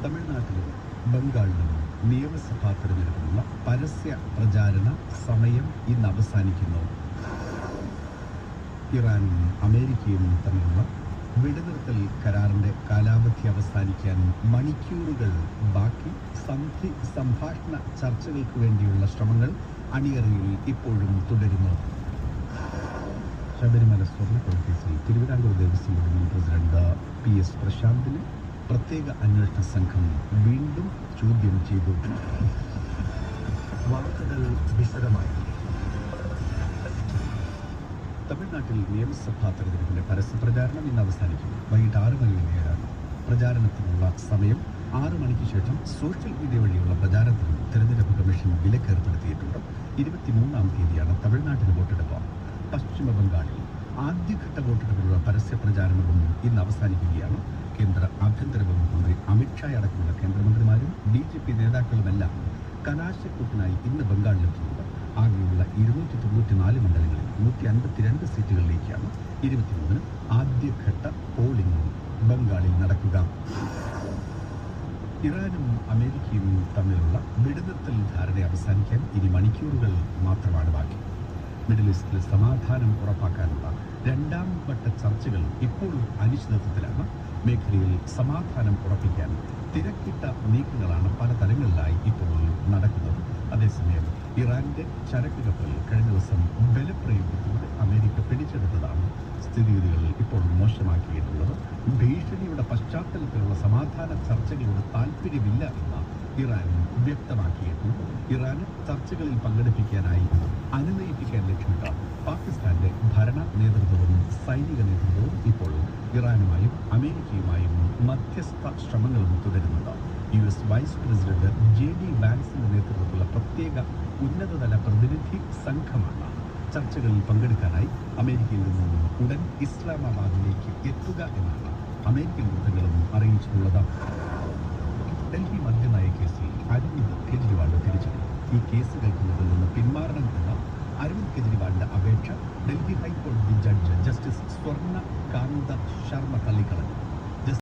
തമിഴ്നാട്ടിലും ബംഗാളിലും നിയമസഭാ തെരഞ്ഞെടുപ്പിനുള്ള പരസ്യ പ്രചാരണ സമയം ഇന്ന് അവസാനിക്കുന്നു. ഇറാനും അമേരിക്കയും തമ്മിലുള്ള വെടിനിർത്തൽ കരാറിന്റെ കാലാവധി അവസാനിക്കാൻ മണിക്കൂറുകൾ ബാക്കി. സന്ധി സംഭാഷണ ചർച്ചകൾക്ക് വേണ്ടിയുള്ള ശ്രമങ്ങൾ അണിയറയിൽ ഇപ്പോഴും തുടരുന്നു. ശബരിമല സ്വർണ്ണക്കൊലക്കേസിൽ തിരുവിതാംകൂർ ദേവസ്വം ബോർഡ് മുൻ പ്രസിഡന്റ് PS പ്രശാന്തിനെ പ്രത്യേക അന്വേഷണ സംഘം വീണ്ടും ചോദ്യം ചെയ്തു. വാർത്തകൾ വിശദമായി. തമിഴ്നാട്ടിൽ നിയമസഭാ തെരഞ്ഞെടുപ്പിന്റെ പരസ്യപ്രചാരണം ഇന്ന് അവസാനിക്കും. വൈകിട്ട് 6 മണിവരെയാണ് പ്രചാരണത്തിനുള്ള സമയം. 6 മണിക്ക് ശേഷം സോഷ്യൽ മീഡിയ വഴിയുള്ള പ്രചാരണത്തിനും തെരഞ്ഞെടുപ്പ് കമ്മീഷൻ വിലക്കേർപ്പെടുത്തിയിട്ടുണ്ട്. 23-ാം തീയതിയാണ് തമിഴ്നാട്ടിൽ വോട്ടെടുപ്പ്. പശ്ചിമ ബംഗാളിൽ ആദ്യഘട്ട വോട്ടെടുപ്പിനുള്ള പരസ്യ പ്രചാരണവും ഇന്ന് അവസാനിക്കുകയാണ്. കേന്ദ്ര ആഭ്യന്തര വകുപ്പ് മന്ത്രി അമിത്ഷാ അടക്കമുള്ള കേന്ദ്രമന്ത്രിമാരും BJP നേതാക്കളുമെല്ലാം കലാശക്കൂട്ടിനായി ഇന്ന് ബംഗാളിലെത്തുന്നുണ്ട്. ആകെയുള്ള 294 മണ്ഡലങ്ങളിൽ 152 സീറ്റുകളിലേക്കാണ് 23-ന് ആദ്യഘട്ട പോളിംഗ് ബംഗാളിൽ നടക്കുക. ഇറാനും അമേരിക്കയും തമ്മിലുള്ള വെടിനിർത്തൽ ധാരണ അവസാനിക്കാൻ ഇനി മണിക്കൂറുകൾ മാത്രമാണ് ബാക്കി. മിഡിൽ ഈസ്റ്റിൽ സമാധാനം ഉറപ്പാക്കാനുള്ള 2ാം വട്ട ചർച്ചകൾ ഇപ്പോഴും അനിശ്ചിതത്വത്തിലാണ്. മേഖലയിൽ സമാധാനം ഉറപ്പിക്കാൻ തിരക്കിട്ട നീക്കങ്ങളാണ് പല തലങ്ങളിലായി ഇപ്പോൾ നടക്കുന്നത്. അതേസമയം ഇറാന്റെ ചരക്ക് കപ്പൽ കഴിഞ്ഞ ദിവസം ബലപ്രയോഗത്തിലൂടെ അമേരിക്ക പിടിച്ചെടുത്തതാണ് സ്ഥിതിഗതികൾ ഇപ്പോൾ മോശമാക്കിയിട്ടുള്ളത്. ഭീഷണിയുടെ പശ്ചാത്തലത്തിലുള്ള സമാധാന ചർച്ചകളോട് താല്പര്യമില്ല എന്ന് ഇറാൻ വ്യക്തമാക്കിയിട്ടുണ്ട്. ഇറാന് ചർച്ചകളിൽ പങ്കെടുപ്പിക്കാനായി അനുനയിപ്പിക്കാൻ ലക്ഷ്യമിട്ട പാകിസ്ഥാന്റെ ഭരണ നേതൃത്വവും സൈനിക നേതൃത്വവും ഇപ്പോൾ ഇറാനുമായും അമേരിക്കയുമായും മധ്യസ്ഥ ശ്രമങ്ങളും തുടരുന്നുണ്ട്. US വൈസ് പ്രസിഡന്റ് JD വാൻസിന്റെ നേതൃത്വത്തിലുള്ള പ്രത്യേക ഉന്നതതല പ്രതിനിധി സംഘമാണ് ചർച്ചകളിൽ പങ്കെടുക്കാനായി അമേരിക്കയിൽ നിന്നും ഉടൻ ഇസ്ലാമാബാദിലേക്ക് എത്തുക എന്നാണ് അമേരിക്കൻ വൃത്തങ്ങളും അറിയിച്ചിട്ടുള്ളത്. ഡൽഹി മദ്യനയ കേസിൽ അരവിന്ദ് കെജ്രിവാൾ തിരിച്ചടി. ഈ കേസുകൾക്ക് മുകളിൽ നിന്ന് പിന്മാറണം എന്ന അരവിന്ദ് കെജ്രിവാളിന്റെ അപേക്ഷ ഡൽഹി ഹൈക്കോടതി ജഡ്ജ് ജസ്റ്റിസ് സ്വർണ്ണ കാന്ത ശർമ്മ തള്ളിക്കളഞ്ഞു.